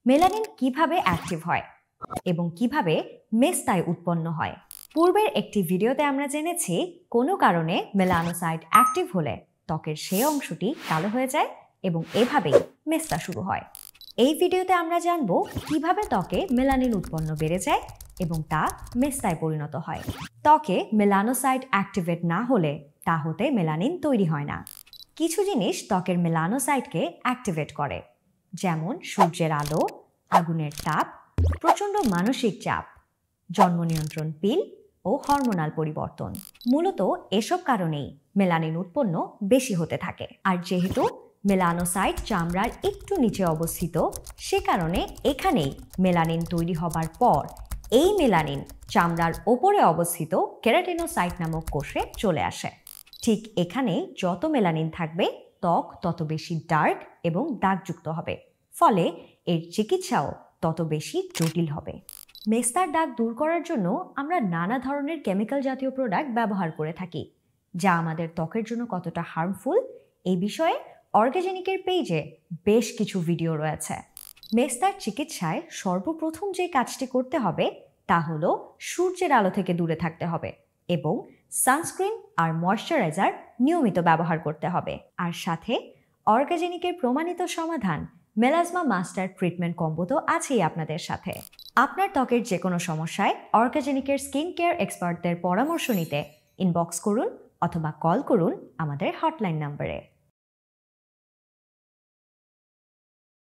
Melanin কিভাবে active হয় এবং কিভাবে মেস্তায় উৎপন্ন হয়। পূর্বের একটি ভিডিওতে আমরা জেনেছি কোনো কারণে মেলানোসাইট অ্যাক্টিভ হলে ত্বকের সেই অংশটি কালো হয়ে যায় এবং এভাবেই মেস্তা শুরু হয়। এই ভিডিওতে আমরা জানব কিভাবে ত্বকে মেলানিন উৎপন্ন বেড়ে যায় এবং তা মেস্তায় পরিণত হয়। ত্বকে মেলানোসাইট অ্যাক্টিভেট না হলে তা হতে মেলানিন তৈরি হয় না। কিছু জিনিস ত্বকের মেলানোসাইটকে অ্যাক্টিভেট করে, যেমন সূর্যের আলো, আগুনের তাপ, প্রচণ্ড মানসিক চাপ, জন্ম নিয়ন্ত্রণ পিল ও হরমোনাল পরিবর্তন। মূলত এসব কারণেই মেলানিন উৎপন্ন বেশি হতে থাকে। আর যেহেতু মেলানোসাইট চামড়ার একটু নিচে অবস্থিত, সে কারণে এখানেই মেলানিন তৈরি হবার পর এই মেলানিন চামড়ার ওপরে অবস্থিত কেরাটিনোসাইট নামক কোষে চলে আসে। ঠিক এখানে যত মেলানিন থাকবে ত্বক তত বেশি ডার্ক এবং দাগযুক্ত হবে, ফলে এর চিকিৎসাও তত বেশি জটিল হবে। মেস্তার দাগ দূর করার জন্য আমরা নানা ধরনের কেমিক্যাল জাতীয় প্রোডাক্ট ব্যবহার করে থাকি, যা আমাদের ত্বকের জন্য কতটা হার্মফুল এই বিষয়ে অর্গাজেনিকের পেজে বেশ কিছু ভিডিও রয়েছে। মেস্তার চিকিৎসায় সর্বপ্রথম যে কাজটি করতে হবে তা হলো সূর্যের আলো থেকে দূরে থাকতে হবে এবং সানস্ক্রিন আর ময়শ্চারাইজার নিয়মিত ব্যবহার করতে হবে। আর সাথে অর্গাজেনিকের প্রমাণিত সমাধান মেলাজমা মাস্টার ট্রিটমেন্ট কম্বো তো আছেই আপনাদের সাথে। আপনার ত্বকের যে কোনো সমস্যায় অর্গাজেনিকের স্কিন কেয়ার এক্সপার্টদের পরামর্শ নিতে ইনবক্স করুন অথবা কল করুন আমাদের হটলাইন নম্বরে।